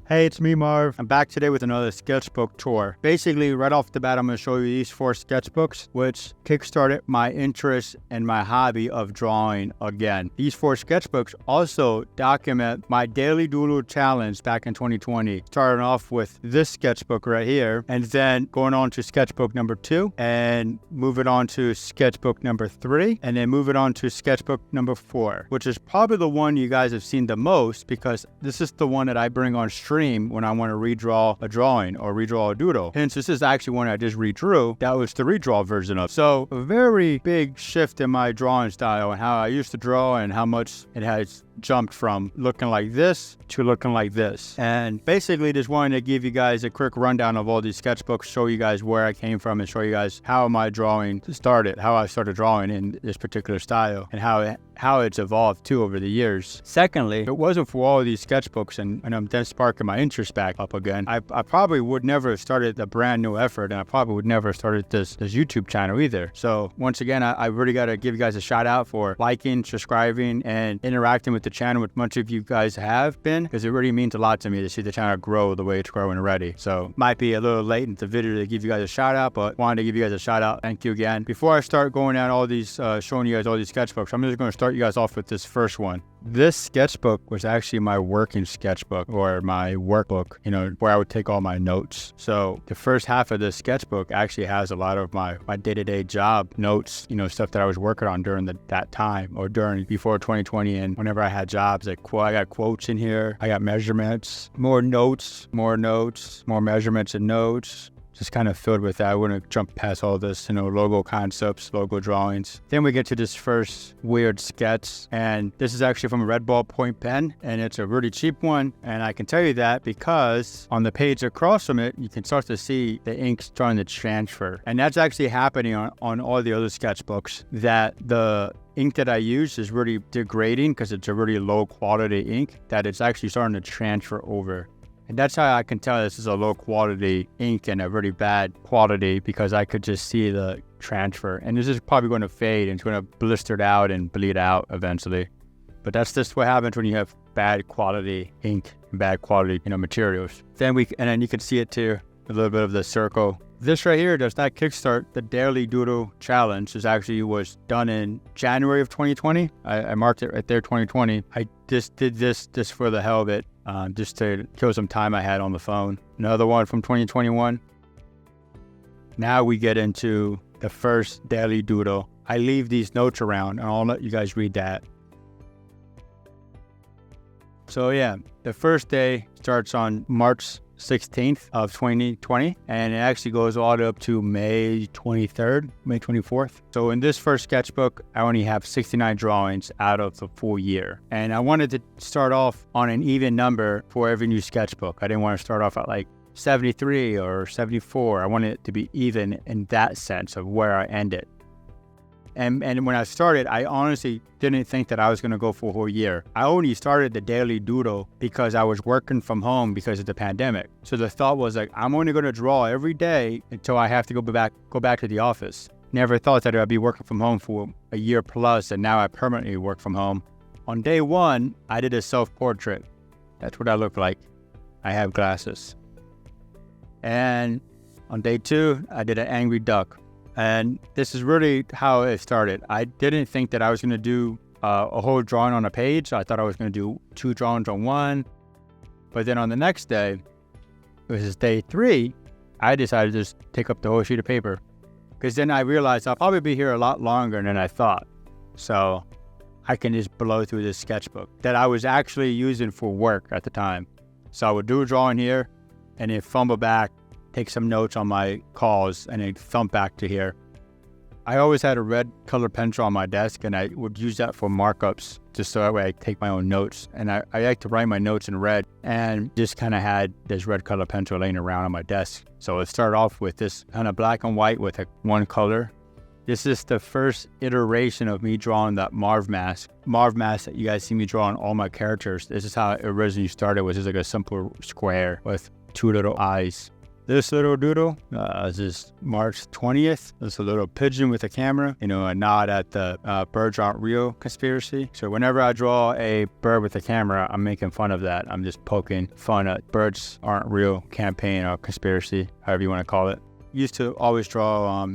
Hey, it's me, Marv. I'm back today with another sketchbook tour. Basically, right off the bat, I'm going to show you these 4 sketchbooks, which kickstarted my interest and my hobby of drawing again. These 4 sketchbooks also document my daily doodle challenge back in 2020. Starting off with this sketchbook right here, and then going on to sketchbook number 2, and moving on to sketchbook number 3, and then moving on to sketchbook number 4, which is probably the one you guys have seen the most because this is the one that I bring on stream when I want to redraw a drawing or redraw a doodle. Hence, this is actually one I just redrew. That was the redraw version of. So a very big shift in my drawing style and how I used to draw and how much it has jumped from looking like this to looking like this. And basically just wanted to give you guys a quick rundown of all these sketchbooks, show you guys where I came from and show you guys how my drawing started, how I started drawing in this particular style and how it's evolved too over the years. Secondly, if it wasn't for all of these sketchbooks and I'm then sparking my interest back up again, I probably would never have started the brand new effort, and I probably would never have started this YouTube channel either. So once again, I really got to give you guys a shout out for liking, subscribing, and interacting with the channel, which much of you guys have been, because it really means a lot to me to see the channel grow the way it's growing already. So might be a little late in the video to give you guys a shout out, but wanted to give you guys a shout out. Thank you again. Before I start going down all these, showing you guys all these sketchbooks, I'm just going to start you guys off with this first one. This sketchbook was actually my working sketchbook or my workbook, where I would take all my notes. So the first half of this sketchbook actually has a lot of my day-to-day job notes, stuff that I was working on during that time or before 2020. And whenever I had jobs, I got quotes in here. I got measurements, more notes, more measurements and notes. Just kind of filled with that. I wouldn't jump past all this, logo concepts, logo drawings. Then we get to this first weird sketch, and this is actually from a red ballpoint pen, and it's a really cheap one. And I can tell you that because on the page across from it, you can start to see the ink starting to transfer. And that's actually happening on all the other sketchbooks, that the ink that I use is really degrading because it's a really low quality ink, that it's actually starting to transfer over. And that's how I can tell this is a low quality ink and a really bad quality, because I could just see the transfer. And this is probably going to fade and it's going to blister out and bleed out eventually. But that's just what happens when you have bad quality ink and bad quality, materials. Then you can see it too, a little bit of the circle. This right here does not kickstart the Daily Doodle Challenge. This actually was done in January of 2020. I marked it right there, 2020. I just did this just for the hell of it. Just to kill some time I had on the phone. Another one from 2021. Now we get into the first daily doodle. I leave these notes around and I'll let you guys read that. So yeah, the first day starts on March 16th of 2020, and it actually goes all the way up to May 23rd, May 24th. So in this first sketchbook, I only have 69 drawings out of the full year. And I wanted to start off on an even number for every new sketchbook. I didn't want to start off at like 73 or 74. I wanted it to be even in that sense of where I ended. And when I started, I honestly didn't think that I was going to go for a whole year. I only started the daily doodle because I was working from home because of the pandemic. So the thought was like, I'm only going to draw every day until I have to go back to the office. Never thought that I'd be working from home for a year plus, and now I permanently work from home. On day 1, I did a self-portrait. That's what I look like. I have glasses. And on day 2, I did an angry duck. And this is really how it started. I didn't think that I was going to do a whole drawing on a page. I thought I was going to do 2 drawings on one. But then on the next day, which is day 3, I decided to just take up the whole sheet of paper. Because then I realized I'll probably be here a lot longer than I thought. So I can just blow through this sketchbook that I was actually using for work at the time. So I would do a drawing here and then fumble back, take some notes on my calls, and then thump back to here. I always had a red color pencil on my desk, and I would use that for markups, just so that way I take my own notes. And I like to write my notes in red, and just kind of had this red color pencil laying around on my desk. So it started off with this kind of black and white with one color. This is the first iteration of me drawing that Marv mask. Marv mask that you guys see me draw on all my characters. This is how it originally started, was just like a simple square with 2 little eyes. This little doodle, this is March 20th. It's a little pigeon with a camera, a nod at the birds aren't real conspiracy. So whenever I draw a bird with a camera, I'm making fun of that. I'm just poking fun at birds aren't real campaign or conspiracy, however you want to call it. Used to always draw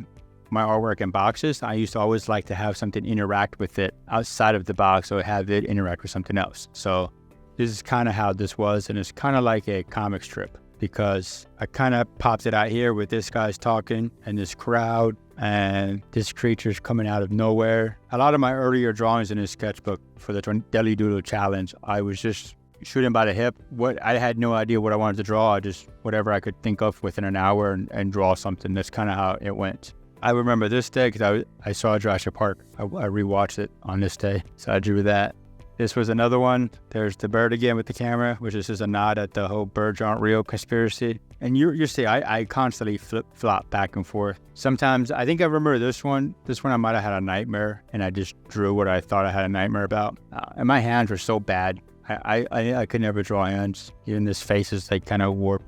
my artwork in boxes. I used to always like to have something interact with it outside of the box, or have it interact with something else. So this is kind of how this was, and it's kind of like a comic strip, because I kind of popped it out here with this guy's talking and this crowd and this creature's coming out of nowhere. A lot of my earlier drawings in this sketchbook for the Daily Doodle Challenge, I was just shooting by the hip. I had no idea what I wanted to draw. I just, whatever I could think of within an hour and draw something. That's kind of how it went. I remember this day because I saw Jurassic Park. I rewatched it on this day, so I drew that. This was another one. There's the bird again with the camera, which is just a nod at the whole birds aren't real conspiracy. And you see, I constantly flip-flop back and forth. Sometimes, I think I remember this one. This one I might have had a nightmare, and I just drew what I thought I had a nightmare about. And my hands were so bad. I could never draw hands. Even this face is like kind of warped.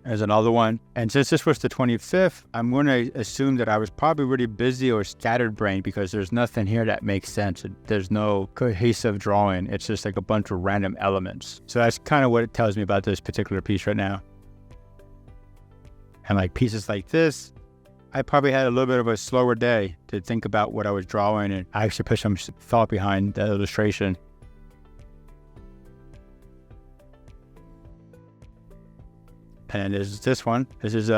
There's another one. And since this was the 25th, I'm going to assume that I was probably really busy or scattered brain, because there's nothing here that makes sense. There's no cohesive drawing. It's just like a bunch of random elements. So that's kind of what it tells me about this particular piece right now. And like pieces like this, I probably had a little bit of a slower day to think about what I was drawing, and I actually put some thought behind the illustration. And there's this one. This is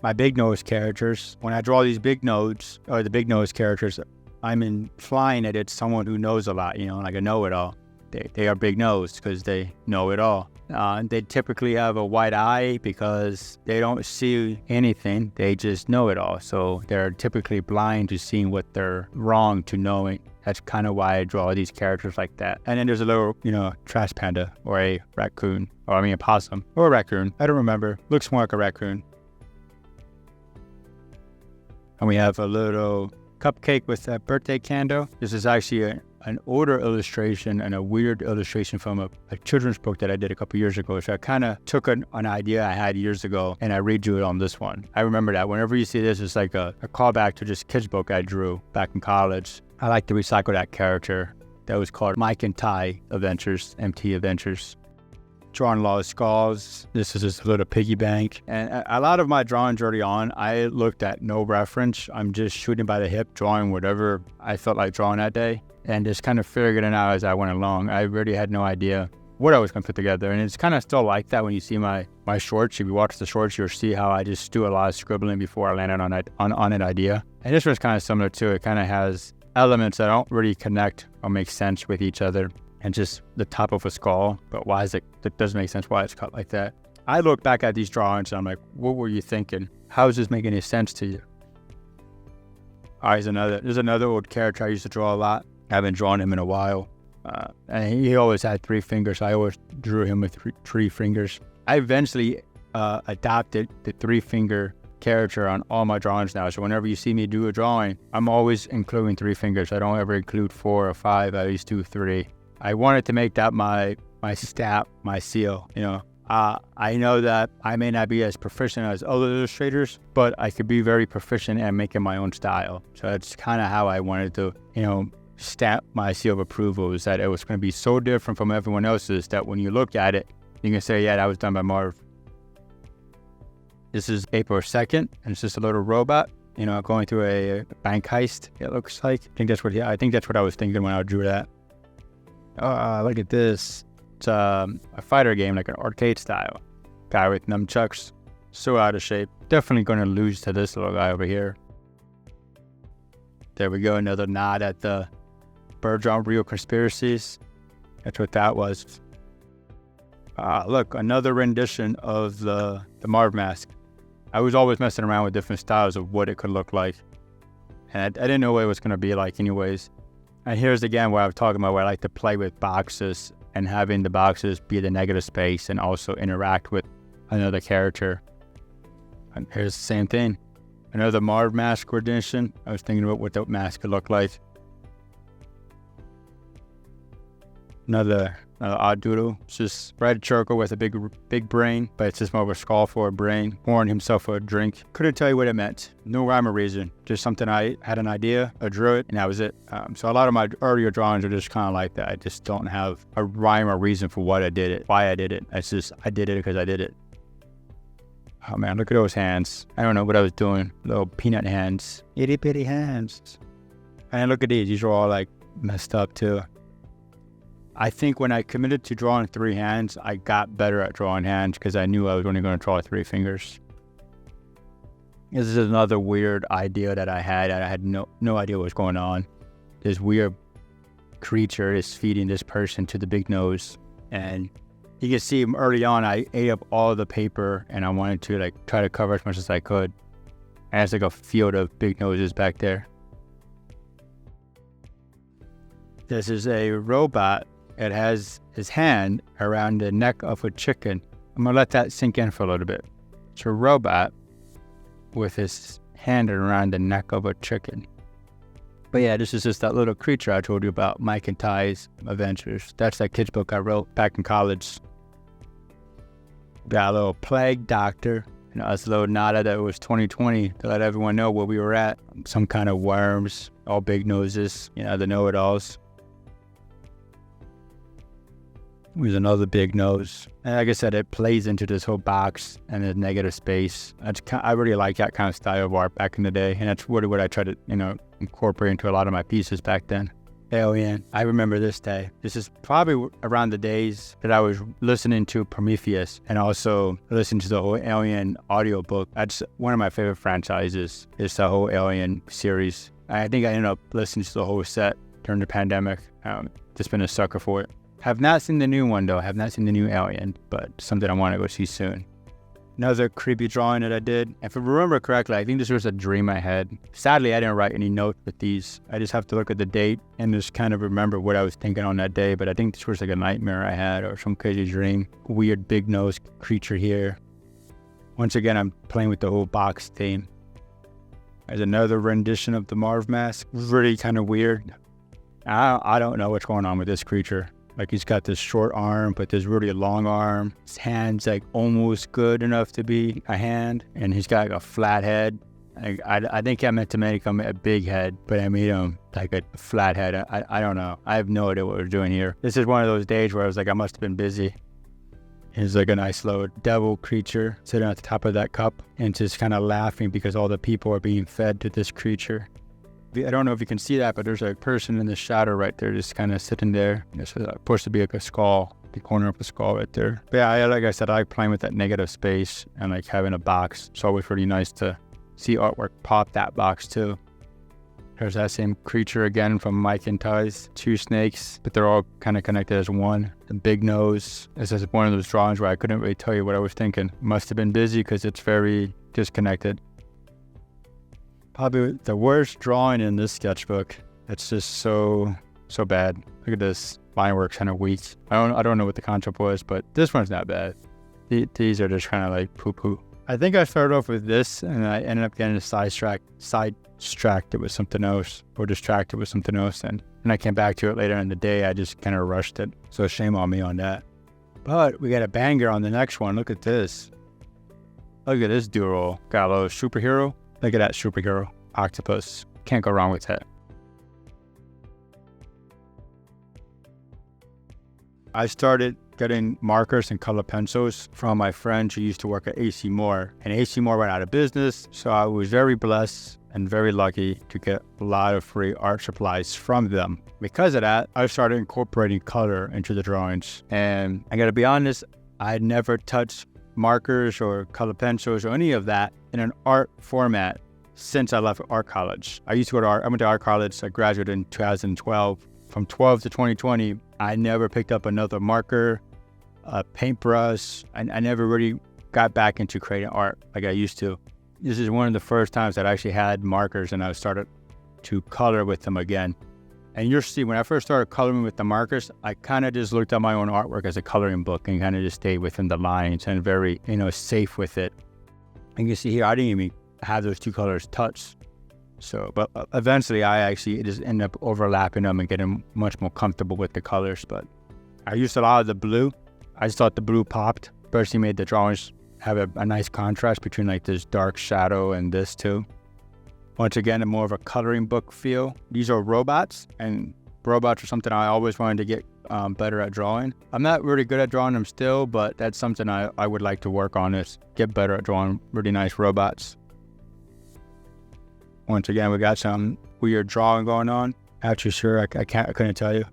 my big nose characters. When I draw these big nodes, or the big nose characters, I'm implying that it's someone who knows a lot, like a know-it-all. They are big nosed because they know it all. They typically have a white eye because they don't see anything. They just know it all. So they're typically blind to seeing what they're wrong to knowing. That's kind of why I draw these characters like that. And then there's a little, trash panda, or a raccoon, or a possum, or a raccoon. I don't remember. Looks more like a raccoon. And we have a little cupcake with a birthday candle. This is actually an older illustration and a weird illustration from a children's book that I did a couple years ago. So I kind of took an idea I had years ago and I redrew it on this one. I remember that. Whenever you see this, it's like a callback to this kid's book I drew back in college. I like to recycle that character. That was called Mike and Ty Adventures, MT Adventures. Drawing a lot of skulls. This is just a little piggy bank. And a lot of my drawings early on, I looked at no reference. I'm just shooting by the hip, drawing whatever I felt like drawing that day, and just kind of figuring it out as I went along. I really had no idea what I was going to put together. And it's kind of still like that when you see my shorts. If you watch the shorts, you'll see how I just do a lot of scribbling before I landed on an idea. And this one's kind of similar too. It kind of has elements that don't really connect or make sense with each other, and just the top of a skull. But why is it? That doesn't make sense why it's cut like that. I look back at these drawings and I'm like, what were you thinking? How does this make any sense to you? All right, there's another old character I used to draw a lot. I haven't drawn him in a while. And he always had 3 fingers. I always drew him with three fingers. I eventually adopted the 3-finger character on all my drawings now. So whenever you see me do a drawing, I'm always including 3 fingers. I don't ever include 4 or 5. I always do 3. I wanted to make that my stamp, my seal. I know that I may not be as proficient as other illustrators, but I could be very proficient at making my own style. So that's kind of how I wanted to, stamp my seal of approval, is that it was going to be so different from everyone else's that when you look at it, you can say, yeah, that was done by Marv. This is April 2nd, and it's just a little robot, going through a bank heist, it looks like. I think that's what I was thinking when I drew that. Look at this. It's a fighter game, like an arcade style. Guy with nunchucks, so out of shape. Definitely going to lose to this little guy over here. There we go, another nod at the birds aren't real conspiracies. That's what that was. Look, another rendition of the Marv mask. I was always messing around with different styles of what it could look like. And I didn't know what it was going to be like anyways. And here's again where I was talking about where I like to play with boxes and having the boxes be the negative space and also interact with another character. And here's the same thing. Another Marv mask rendition. I was thinking about what that mask could look like. Another odd doodle. It's just red circle with a big brain, but it's just more of a skull for a brain. Pouring himself a drink. Couldn't tell you what it meant. No rhyme or reason. Just something I had an idea, I drew it, and that was it. So a lot of my earlier drawings are just kind of like that. I just don't have a rhyme or reason for what I did it, why I did it. It's just, I did it because I did it. Oh man, look at those hands. I don't know what I was doing. Little peanut hands. Itty bitty hands. And look at these are all like messed up too. I think when I committed to drawing 3 hands, I got better at drawing hands because I knew I was only going to draw 3 fingers. This is another weird idea that I had. I had no idea what was going on. This weird creature is feeding this person to the big nose. And you can see early on, I ate up all the paper and I wanted to like try to cover as much as I could. And it's like a field of big noses back there. This is a robot. It has his hand around the neck of a chicken. I'm going to let that sink in for a little bit. It's a robot with his hand around the neck of a chicken. But yeah, this is just that little creature I told you about, Mike and Ty's Adventures. That's that kid's book I wrote back in college. Got a little plague doctor. You know, us a little nada that it was 2020 to let everyone know where we were at. Some kind of worms, all big noses, you know, the know-it-alls. With another big nose. And like I said, it plays into this whole box and the negative space. I really like that kind of style of art back in the day. And that's really what I tried to, incorporate into a lot of my pieces back then. Alien. I remember this day. This is probably around the days that I was listening to Prometheus and also listening to the whole Alien audiobook. That's one of my favorite franchises, is the whole Alien series. I think I ended up listening to the whole set during the pandemic. Just been a sucker for it. Have not seen the new one though. Have not seen the new Alien, but something I want to go see soon. Another creepy drawing that I did. If I remember correctly, I think this was a dream I had. Sadly, I didn't write any notes with these. I just have to look at the date and just kind of remember what I was thinking on that day. But I think this was like a nightmare I had or some crazy dream. Weird big nose creature here. Once again, I'm playing with the whole box theme. There's another rendition of the Marv mask. Really kind of weird. I don't know what's going on with this creature. Like he's got this short arm, but this really long arm. His hand's like almost good enough to be a hand. And he's got like a flat head. I think I meant to make him a big head, but I made him like a flat head. I don't know. I have no idea what we're doing here. This is one of those days where I was like, I must have been busy. He's like a nice little devil creature sitting at the top of that cup and just kind of laughing because all the people are being fed to this creature. I don't know if you can see that, but there's a person in the shadow right there just kind of sitting there. It's supposed to be like a skull, the corner of a skull right there. But yeah, like I said, I like playing with that negative space and like having a box. It's always really nice to see artwork pop that box too. There's that same creature again from Mike and Ty's. 2 snakes, but they're all kind of connected as one. The big nose. This is one of those drawings where I couldn't really tell you what I was thinking. Must have been busy because it's very disconnected. Probably the worst drawing in this sketchbook. It's just so bad. Look at this. Line work's kind of weak. I don't know what the concept was, but this one's not bad. These are just kind of like poo-poo. I think I started off with this, and I ended up getting sidetracked with something else, or distracted with something else, and I came back to it later in the day. I just kind of rushed it, so shame on me on that. But we got a banger on the next one. Look at this. Look at this Doodle. Got a little superhero. Look at that superhero. Octopus. Can't go wrong with that. I started getting markers and color pencils from my friend who used to work at AC Moore. And AC Moore went out of business, so I was very blessed and very lucky to get a lot of free art supplies from them. Because of that, I started incorporating color into the drawings. And I gotta be honest, I had never touched markers or color pencils or any of that in an art format since I left art college. I went to art college. I graduated in 2012. From 12 to 2020, I never picked up another marker, a paintbrush. I never really got back into creating art like I used to. This is one of the first times that I actually had markers and I started to color with them again. And you'll see, when I first started coloring with the markers, I kind of just looked at my own artwork as a coloring book and kind of just stayed within the lines and very, safe with it. And you see here, I didn't even have those 2 colors touch. So, but eventually I actually just ended up overlapping them and getting much more comfortable with the colors. But I used a lot of the blue. I just thought the blue popped. Especially made the drawings have a nice contrast between like this dark shadow and this too. Once again, more of a coloring book feel. These are robots, and robots are something I always wanted to get better at drawing. I'm not really good at drawing them still, but that's something I would like to work on, is get better at drawing really nice robots. Once again, we got some weird drawing going on. Actually, sure, I couldn't tell you.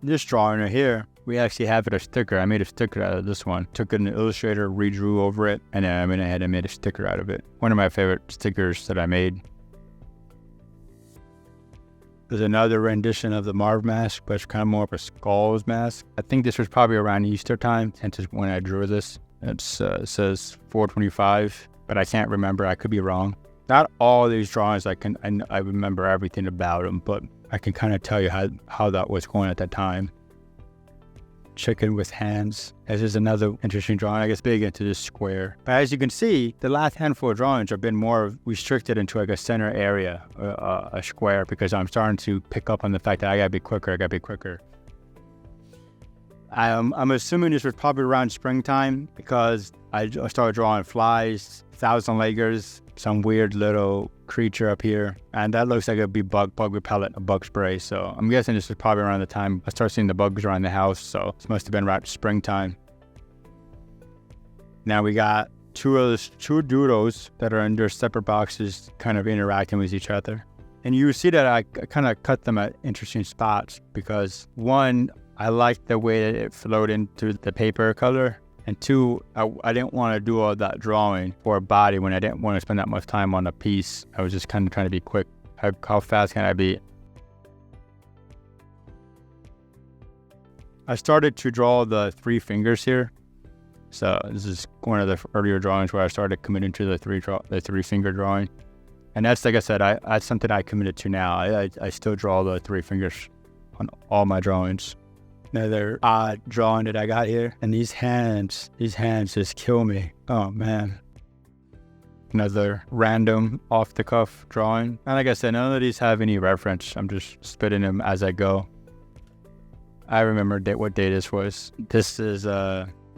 This drawing right here, we actually have it a sticker. I made a sticker out of this one. Took an Illustrator, redrew over it, and then I went ahead and made a sticker out of it. One of my favorite stickers that I made. There's another rendition of the Marv mask, but it's kind of more of a skulls mask. I think this was probably around Easter time, since it's when I drew this. It says 425, but I can't remember. I could be wrong. Not all these drawings I remember everything about them, but I can kind of tell you how that was going at that time. Chicken with hands. This is another interesting drawing. I guess big into this square. But as you can see, the last handful of drawings have been more restricted into like a center area, a square, because I'm starting to pick up on the fact that I gotta be quicker. I'm assuming this was probably around springtime, because I started drawing flies, thousand leggers, some weird little creature up here, and that looks like it'd be bug repellent, a bug spray. So I'm guessing this was probably around the time I started seeing the bugs around the house, so this must have been around springtime. Now we got two doodles that are in their separate boxes, kind of interacting with each other. And you see that I kind of cut them at interesting spots, because one, I liked the way that it flowed into the paper color. And two, I didn't want to do all that drawing for a body when I didn't want to spend that much time on a piece. I was just kind of trying to be quick. How fast can I be? I started to draw the three fingers here. So this is one of the earlier drawings where I started committing to the three finger drawing. And that's, like I said, that's something I committed to now. I still draw the three fingers on all my drawings. Another odd drawing that I got here, and these hands just kill me. Oh man. Another random off the cuff drawing. And like I said, none of these have any reference. I'm just spitting them as I go. I remember what day this was. This is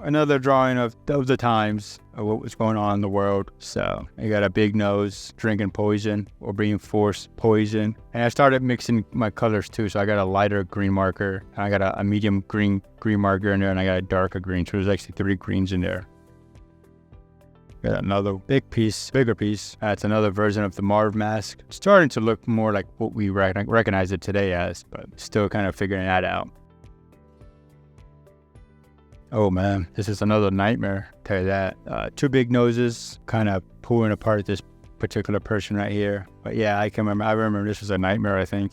another drawing of the times of what was going on in the world. So I got a big nose drinking poison or being forced poison. And I started mixing my colors too. So I got a lighter green marker, and I got a medium green marker in there, and I got a darker green. So there's actually 3 greens in there. Got another bigger piece. That's another version of the Marv mask. It's starting to look more like what we recognize it today as, but still kind of figuring that out. Oh man, this is another nightmare, tell you that. 2 big noses, kind of pulling apart this particular person right here. But yeah, I remember this was a nightmare, I think.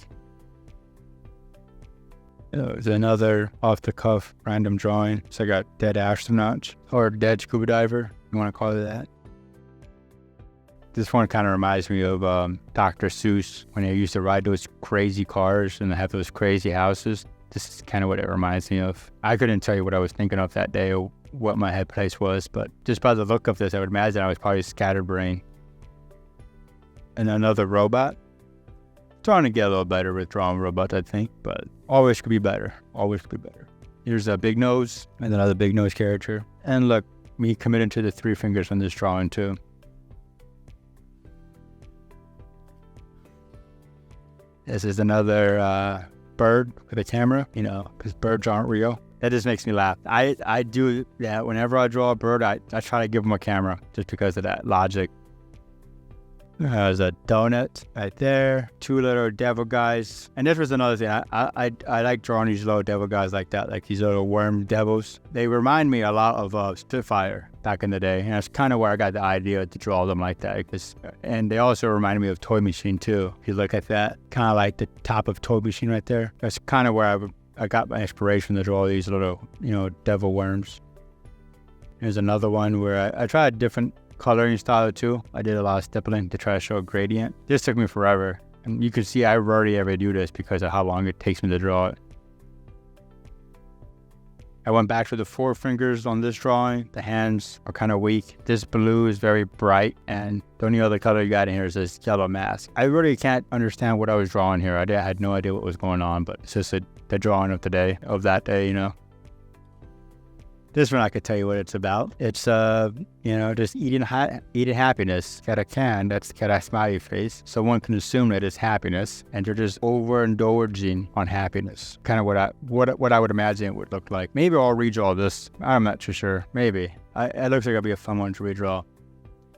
There's another off-the-cuff random drawing. So I got dead astronaut, or dead scuba diver, you want to call it that. This one kind of reminds me of Dr. Seuss, when they used to ride those crazy cars and have those crazy houses. This is kind of what it reminds me of. I couldn't tell you what I was thinking of that day or what my headplace was, but just by the look of this, I would imagine I was probably scatterbrained. And another robot. Trying to get a little better with drawing robots, I think, but always could be better. Here's a big nose and another big nose character. And look, me committing to the 3 fingers on this drawing too. This is another bird with a camera, because birds aren't real. That just makes me laugh. I do that whenever I draw a bird. I try to give them a camera just because of that logic. There's a donut right there. 2 little devil guys. And this was another thing. I like drawing these little devil guys like that, like these little worm devils. They remind me a lot of Spitfire back in the day. And that's kind of where I got the idea to draw them like that. And they also remind me of Toy Machine too. If you look at that, kind of like the top of Toy Machine right there. That's kind of where I got my inspiration to draw these little, devil worms. Here's another one where I tried different coloring style too. I did a lot of stippling to try to show a gradient. This took me forever, and you can see I rarely ever do this because of how long it takes me to draw it. I went back to the 4 fingers on this drawing. The hands are kind of weak. This blue is very bright, and the only other color you got in here is this yellow mask. I really can't understand what I was drawing here. I had no idea what was going on, but it's just the drawing of the day, of that day, you know. This one I could tell you what it's about. It's, you know, just eating happiness. Got a can, that's got a smiley face. So one can assume that it's happiness, and you're just overindulging on happiness. Kind of what I would imagine it would look like. Maybe I'll redraw this. I'm not too sure. Maybe. It looks like it'll be a fun one to redraw.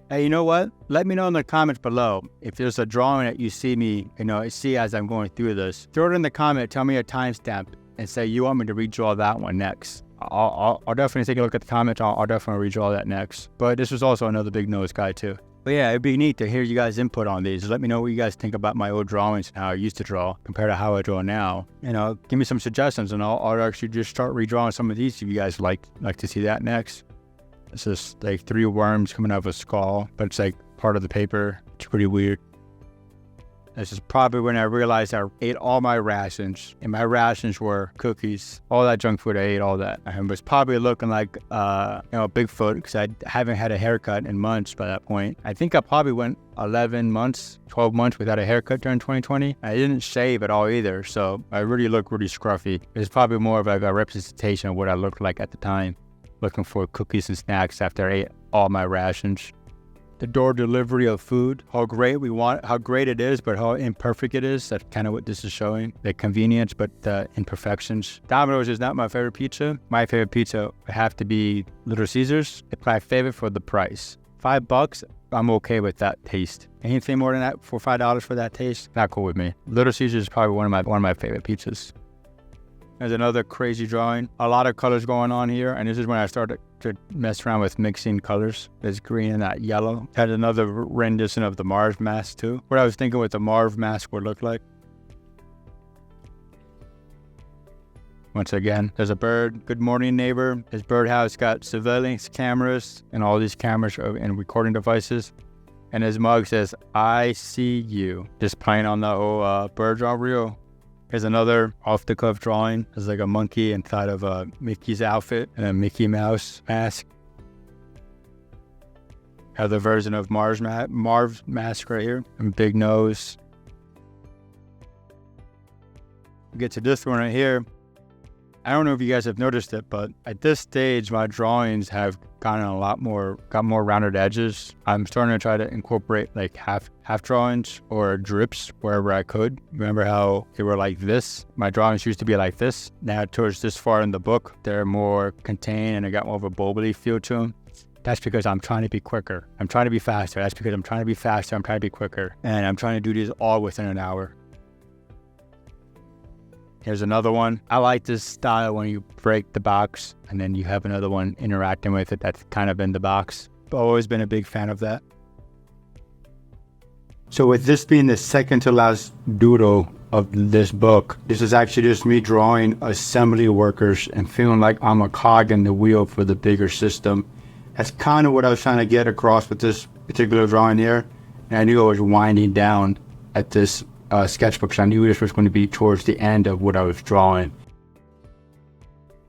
Hey, you know what? Let me know in the comments below if there's a drawing that you see me, you know, see as I'm going through this. Throw it in the comment, tell me a timestamp, and say you want me to redraw that one next. I'll definitely take a look at the comments. I'll definitely redraw that next. But this was also another big nose guy too. But yeah, it'd be neat to hear you guys' input on these. Let me know what you guys think about my old drawings and how I used to draw compared to how I draw now. You know, give me some suggestions, and I'll actually just start redrawing some of these if you guys like to see that next. It's just like 3 worms coming out of a skull, but it's like part of the paper. It's pretty weird. This is probably when I realized I ate all my rations, and my rations were cookies. All that junk food, I ate all that. I was probably looking like, you know, Bigfoot, because I haven't had a haircut in months by that point. I think I probably went 11 months, 12 months without a haircut during 2020. I didn't shave at all either, so I really look really scruffy. It's probably more of like a representation of what I looked like at the time, looking for cookies and snacks after I ate all my rations. The door delivery of food, how great it is, but how imperfect it is. That's kind of what this is showing. The convenience, but the imperfections. Domino's is not my favorite pizza. My favorite pizza would have to be Little Caesars. It's my favorite for the price. $5, I'm okay with that taste. Anything more than that for $5 for that taste, not cool with me. Little Caesars is probably one of my favorite pizzas. There's another crazy drawing. A lot of colors going on here, and this is when I started to mess around with mixing colors. There's green and that yellow. Had another rendition of the Mars mask too. What I was thinking what the Mars mask would look like. Once again, there's a bird. Good morning, neighbor. This birdhouse got surveillance cameras and all these cameras and recording devices. And his mug says, "I see you." Just playing on the old bird draw reel. Here's another off-the-cuff drawing. There's like a monkey inside of a Mickey's outfit and a Mickey Mouse mask. Other version of Marv mask right here. And big nose. We get to this one right here. I don't know if you guys have noticed it, but at this stage, my drawings have got more rounded edges. I'm starting to try to incorporate like half drawings or drips wherever I could. Remember how they were like this? My drawings used to be like this. Now towards this far in the book, they're more contained and I got more of a bubbly feel to them. That's because I'm trying to be quicker. I'm trying to be faster. That's because I'm trying to be faster. I'm trying to be quicker. And I'm trying to do these all within an hour. Here's another one. I like this style when you break the box and then you have another one interacting with it that's kind of in the box. I've always been a big fan of that. So with this being the second to last doodle of this book, this is actually just me drawing assembly workers and feeling like I'm a cog in the wheel for the bigger system. That's kind of what I was trying to get across with this particular drawing here. And I knew I was winding down at this sketchbook, so I knew this was going to be towards the end of what I was drawing.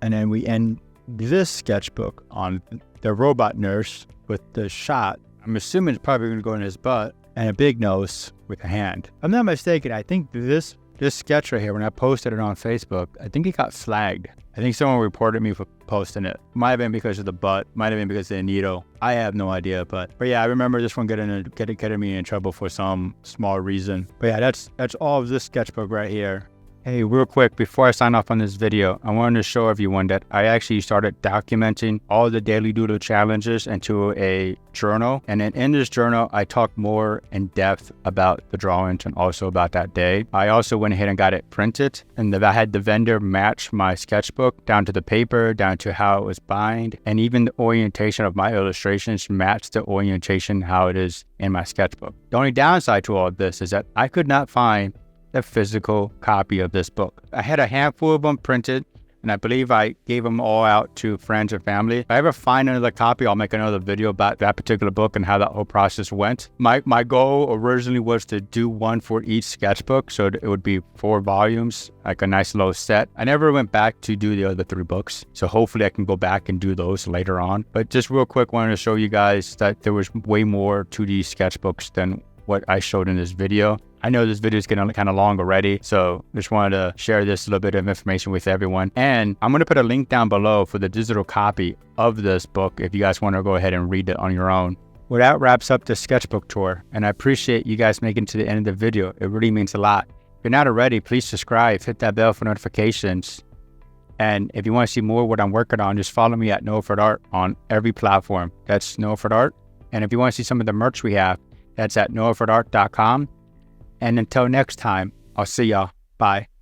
And then we end this sketchbook on the robot nurse with the shot. I'm assuming it's probably going to go in his butt, and a big nose with a hand. If I'm not mistaken, I think this sketch right here, when I posted it on Facebook, I think it got flagged. I think someone reported me for posting it. Might have been because of the butt, might have been because of the needle. I have no idea, but yeah, I remember this one getting me in trouble for some small reason. But yeah, that's all of this sketchbook right here. Hey, real quick, before I sign off on this video, I wanted to show everyone that I actually started documenting all the Daily Doodle challenges into a journal. And then in this journal, I talk more in depth about the drawings and also about that day. I also went ahead and got it printed, and I had the vendor match my sketchbook down to the paper, down to how it was bound, and even the orientation of my illustrations matched the orientation how it is in my sketchbook. The only downside to all of this is that I could not find a physical copy of this book. I had a handful of them printed, and I believe I gave them all out to friends and family. If I ever find another copy, I'll make another video about that particular book and how that whole process went. My goal originally was to do one for each sketchbook, so it would be 4 volumes, like a nice little set. I never went back to do the other 3 books, so hopefully I can go back and do those later on. But just real quick, wanted to show you guys that there was way more to these sketchbooks than what I showed in this video. I know this video is getting kind of long already, so just wanted to share this little bit of information with everyone. And I'm going to put a link down below for the digital copy of this book if you guys want to go ahead and read it on your own. Well, that wraps up the sketchbook tour, and I appreciate you guys making it to the end of the video. It really means a lot. If you're not already, please subscribe, hit that bell for notifications. And if you want to see more of what I'm working on, just follow me at noeffortart on every platform. That's noeffortart. And if you want to see some of the merch we have, that's at noeffortart.com. And until next time, I'll see y'all. Bye.